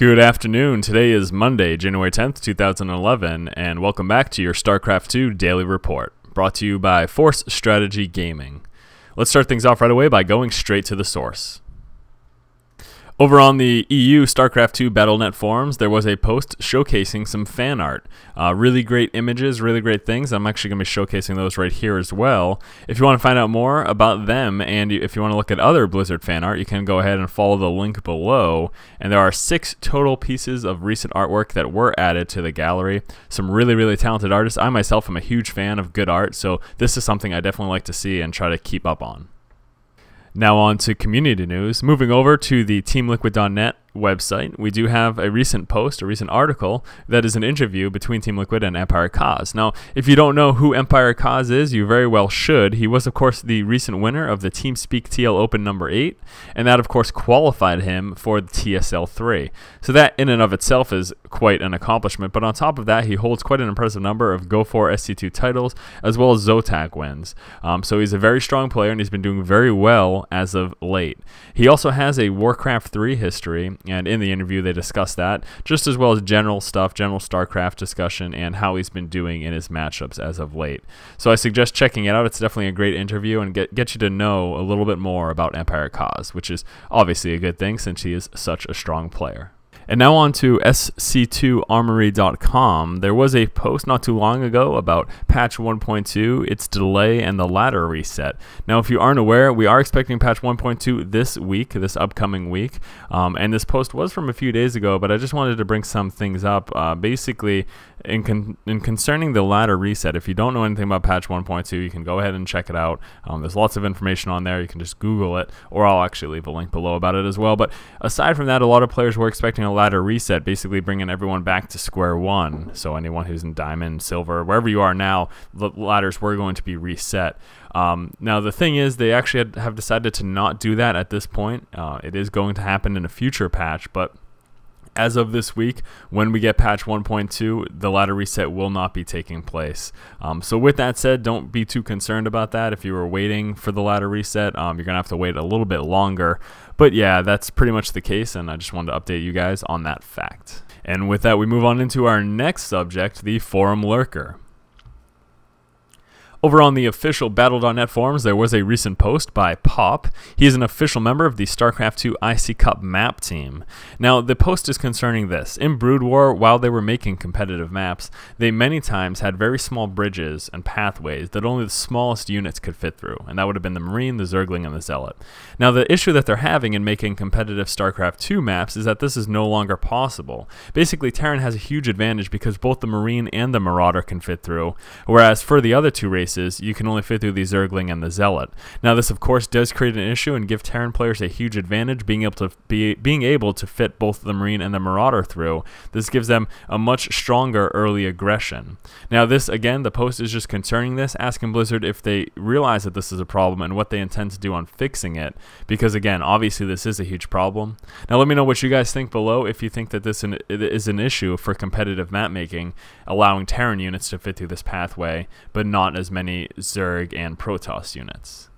Good afternoon. Today is Monday, January 10th, 2011, and welcome back to your StarCraft 2 Daily Report, brought to you by Force Strategy Gaming. Let's start things off right away by going straight to the source. Over on the EU StarCraft 2 Battle.net forums, there was a post showcasing some fan art. Really great images, really great things. I'm actually going to be showcasing those right here as well. If you want to find out more about them, and if you want to look at other Blizzard fan art, you can go ahead and follow the link below. And there are 6 total pieces of recent artwork that were added to the gallery. Some really, really talented artists. I myself am a huge fan of good art, so this is something I definitely like to see and try to keep up on. Now on to community news. Moving over to the TeamLiquid.net website, we do have a recent post, a recent article that is an interview between Team Liquid and EmpireKas. Now, if you don't know who EmpireKas is, you very well should. He was, of course, the recent winner of the TeamSpeak TL Open number 8, and that, of course, qualified him for the TSL 3. So that, in and of itself, is quite an accomplishment. But on top of that, he holds quite an impressive number of Go4 SC2 titles, as well as Zotag wins. So he's a very strong player, and he's been doing very well as of late. He also has a Warcraft 3 history, and in the interview they discuss that, just as well as general stuff, general StarCraft discussion, and how he's been doing in his matchups as of late. So I suggest checking it out. It's definitely a great interview and get you to know a little bit more about EmpireKas, which is obviously a good thing since he is such a strong player. And now on to SC2Armory.com. There was a post not too long ago about patch 1.2, its delay, and the ladder reset. Now, if you aren't aware, we are expecting patch 1.2 this week, this upcoming week. And this post was from a few days ago, but I just wanted to bring some things up. Basically, in concerning the ladder reset, if you don't know anything about patch 1.2, you can go ahead and check it out. There's lots of information on there. You can just Google it, or I'll actually leave a link below about it as well. But aside from that, a lot of players were expecting a ladder reset, basically bringing everyone back to square one. So anyone who's in diamond, silver, wherever you are now, the ladders were going to be reset. Now the thing is, they actually have decided to not do that at this point. It is going to happen in a future patch, but as of this week, when we get patch 1.2, the ladder reset will not be taking place. So with that said, don't be too concerned about that. If you were waiting for the ladder reset, you're going to have to wait a little bit longer. But yeah, that's pretty much the case, and I just wanted to update you guys on that fact. And with that, we move on into our next subject, the forum lurker. Over on the official Battle.net forums, there was a recent post by Pop. He is an official member of the StarCraft 2 iCCup map team. Now, the post is concerning this. In Brood War, while they were making competitive maps, they many times had very small bridges and pathways that only the smallest units could fit through, and that would have been the Marine, the Zergling, and the Zealot. Now, the issue that they're having in making competitive StarCraft 2 maps is that this is no longer possible. Basically, Terran has a huge advantage because both the Marine and the Marauder can fit through, whereas for the other two races, you can only fit through the Zergling and the Zealot. Now, this of course does create an issue and give Terran players a huge advantage, being able to fit both the Marine and the Marauder through. This gives them a much stronger early aggression. Now, this again, the post is just concerning this, asking Blizzard if they realize that this is a problem and what they intend to do on fixing it, because again, obviously this is a huge problem. Now, let me know what you guys think below if you think that this is an issue for competitive map making, allowing Terran units to fit through this pathway, but not as many Zerg and Protoss units.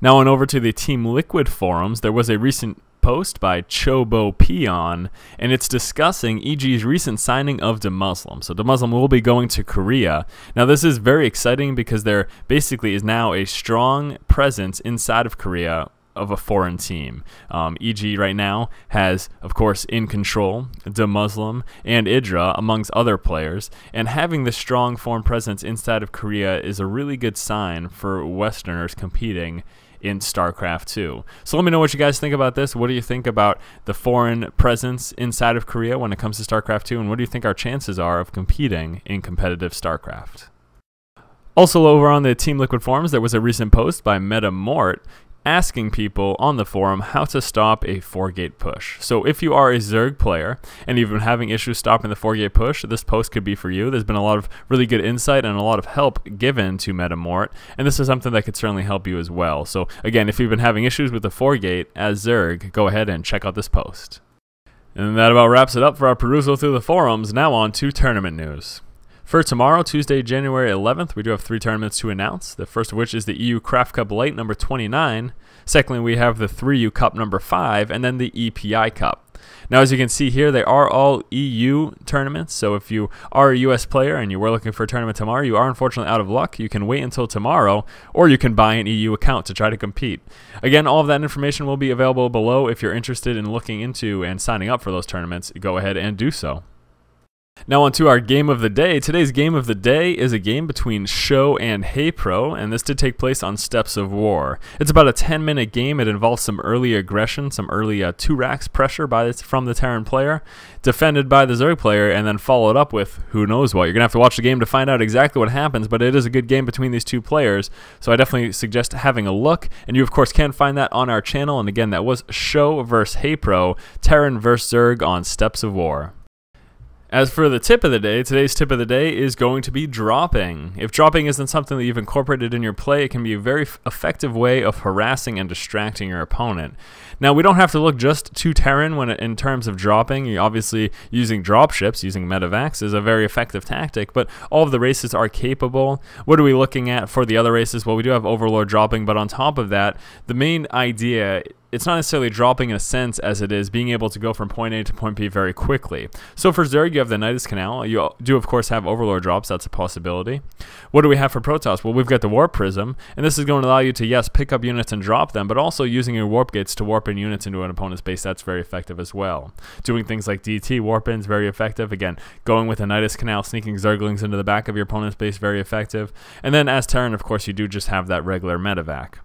Now on over to the Team Liquid forums, there was a recent post by Chobo Peon, and it's discussing EG's recent signing of DeMuslim. So DeMuslim will be going to Korea. Now this is very exciting because there basically is now a strong presence inside of Korea of a foreign team. EG right now has, of course, In Control, DeMuslim, and Idra, amongst other players, and having this strong foreign presence inside of Korea is a really good sign for Westerners competing in StarCraft 2. So let me know what you guys think about this. What do you think about the foreign presence inside of Korea when it comes to StarCraft 2, and what do you think our chances are of competing in competitive StarCraft? Also over on the Team Liquid forums, there was a recent post by Metamort asking people on the forum how to stop a 4-gate push. So if you are a Zerg player and you've been having issues stopping the 4-gate push, this post could be for you. There's been a lot of really good insight and a lot of help given to Metamort, and this is something that could certainly help you as well. So again, if you've been having issues with the 4-gate as Zerg, go ahead and check out this post. And that about wraps it up for our perusal through the forums. Now on to tournament news. For tomorrow, Tuesday, January 11th, we do have 3 tournaments to announce. The first of which is the EU CraftCup Lite number 29. Secondly, we have the 3U Cup number 5, and then the EpiCup. Now, as you can see here, they are all EU tournaments, so if you are a US player and you were looking for a tournament tomorrow, you are unfortunately out of luck. You can wait until tomorrow, or you can buy an EU account to try to compete. Again, all of that information will be available below. If you're interested in looking into and signing up for those tournaments, go ahead and do so. Now on to our game of the day. Today's game of the day is a game between SjoW and HayprO, and this did take place on Steps of War. It's about a 10-minute game. It involves some early aggression, some early 2-racks pressure from the Terran player, defended by the Zerg player, and then followed up with who knows what. You're going to have to watch the game to find out exactly what happens, but it is a good game between these two players, so I definitely suggest having a look, and you of course can find that on our channel. And again, that was SjoW versus HayprO, Terran versus Zerg on Steps of War. As for the tip of the day, today's tip of the day is going to be dropping. If dropping isn't something that you've incorporated in your play, it can be a very effective way of harassing and distracting your opponent. Now, we don't have to look just to Terran in terms of dropping. You're obviously using dropships, using medevacs is a very effective tactic, but all of the races are capable. What are we looking at for the other races? Well, we do have Overlord dropping, but on top of that, the main idea, it's not necessarily dropping in a sense as it is being able to go from point A to point B very quickly. So for Zerg, you have the Nidus Canal. You do, of course, have Overlord drops. That's a possibility. What do we have for Protoss? Well, we've got the Warp Prism, and this is going to allow you to, yes, pick up units and drop them, but also using your Warp Gates to warp in units into an opponent's base. That's very effective as well. Doing things like DT, warp-ins, very effective. Again, going with the Nidus Canal, sneaking Zerglings into the back of your opponent's base, very effective. And then as Terran, of course, you do just have that regular medevac.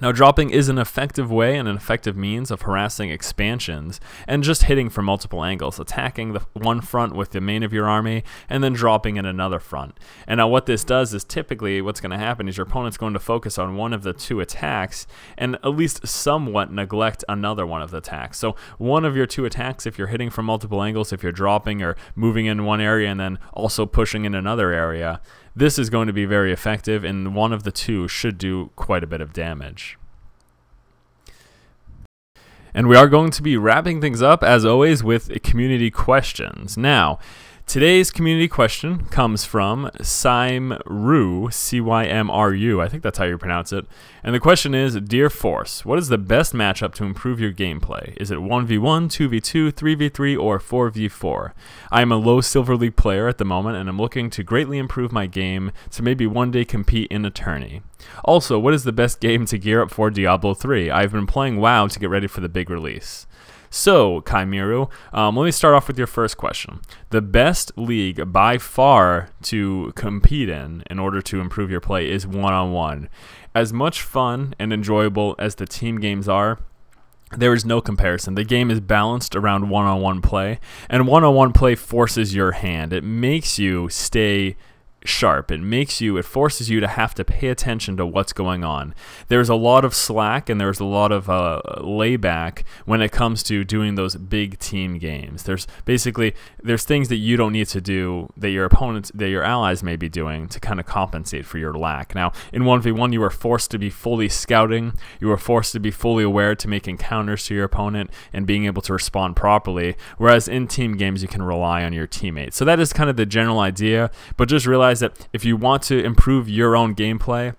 Now, dropping is an effective way and an effective means of harassing expansions and just hitting from multiple angles, attacking the one front with the main of your army and then dropping in another front. And now what this does is typically what's going to happen is your opponent's going to focus on one of the 2 attacks and at least somewhat neglect another one of the attacks. So one of your 2 attacks, if you're hitting from multiple angles, if you're dropping or moving in one area and then also pushing in another area, this is going to be very effective, and one of the 2 should do quite a bit of damage. And we are going to be wrapping things up, as always, with community questions. Now, today's community question comes from Cymru, C-Y-M-R-U, I think that's how you pronounce it. And the question is, Dear Force, what is the best matchup to improve your gameplay? Is it 1v1, 2v2, 3v3, or 4v4? I am a low Silver League player at the moment, and I'm looking to greatly improve my game to maybe one day compete in a tourney. Also, what is the best game to gear up for Diablo 3? I've been playing WoW to get ready for the big release. So, Cymru, let me start off with your first question. The best league by far to compete in order to improve your play is one-on-one. As much fun and enjoyable as the team games are, there is no comparison. The game is balanced around one-on-one play, and one-on-one play forces your hand. It makes you stay sharp. It forces you to have to pay attention to what's going on. There's a lot of slack and there's a lot of layback when it comes to doing those big team games. There's things that you don't need to do that your opponents, that your allies may be doing to kind of compensate for your lack. Now, in 1v1, you are forced to be fully scouting. You are forced to be fully aware to making counters to your opponent and being able to respond properly, whereas in team games, you can rely on your teammates. So that is kind of the general idea, but just realize that if you want to improve your own gameplay,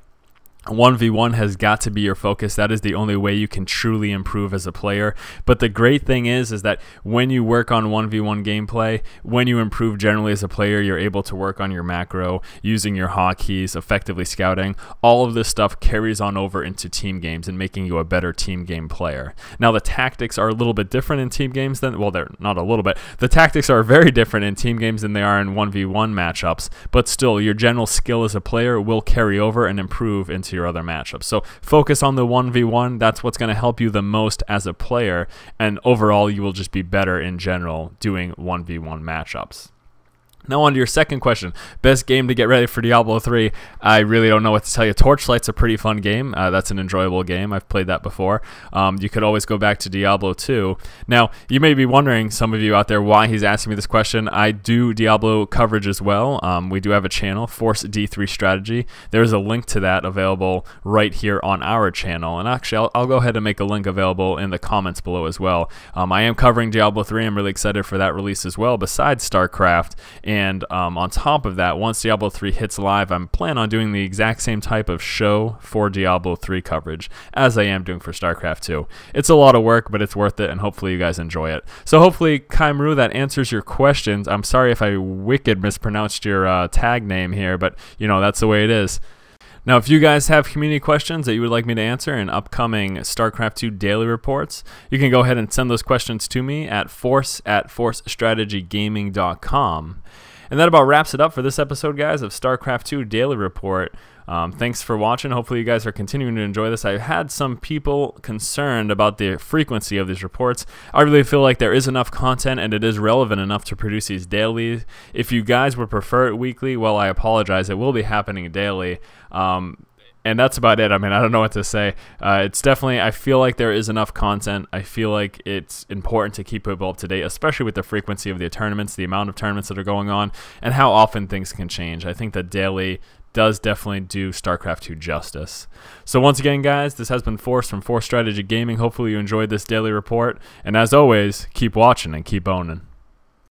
1v1 has got to be your focus. That is the only way you can truly improve as a player. But the great thing is that when you work on 1v1 gameplay, when you improve generally as a player, you're able to work on your macro, using your hotkeys, effectively scouting. All of this stuff carries on over into team games and making you a better team game player. Now, the tactics are a little bit different in team games than, well, they're not a little bit. The tactics are very different in team games than they are in 1v1 matchups, but still, your general skill as a player will carry over and improve into your other matchups. So focus on the 1v1. That's what's going to help you the most as a player, and overall you will just be better in general doing 1v1 matchups. Now on to your second question. Best game to get ready for Diablo 3. I really don't know what to tell you. Torchlight's a pretty fun game. That's an enjoyable game. I've played that before. You could always go back to Diablo 2. Now, you may be wondering, some of you out there, why he's asking me this question. I do Diablo coverage as well. We do have a channel, Force D3 Strategy. There's a link to that available right here on our channel. And actually, I'll go ahead and make a link available in the comments below as well. I am covering Diablo 3. I'm really excited for that release as well, besides StarCraft And on top of that, once Diablo 3 hits live, I'm planning on doing the exact same type of show for Diablo 3 coverage as I am doing for StarCraft 2. It's a lot of work, but it's worth it, and hopefully you guys enjoy it. So hopefully, HayprO, that answers your questions. I'm sorry if I wicked mispronounced your tag name here, but you know, that's the way it is. Now, if you guys have community questions that you would like me to answer in upcoming StarCraft 2 daily reports, you can go ahead and send those questions to me at force@forcestrategygaming.com. And that about wraps it up for this episode, guys, of StarCraft 2 Daily Report. Thanks for watching. Hopefully you guys are continuing to enjoy this. I had some people concerned about the frequency of these reports. I really feel like there is enough content and it is relevant enough to produce these daily. If you guys would prefer it weekly, well, I apologize. It will be happening daily. And that's about it. I mean, I don't know what to say. It's definitely, I feel like there is enough content. I feel like it's important to keep people up to date, especially with the frequency of the tournaments, the amount of tournaments that are going on, and how often things can change. I think that daily does definitely do StarCraft 2 justice. So once again, guys, this has been Force from Force Strategy Gaming. Hopefully you enjoyed this daily report. And as always, keep watching and keep owning.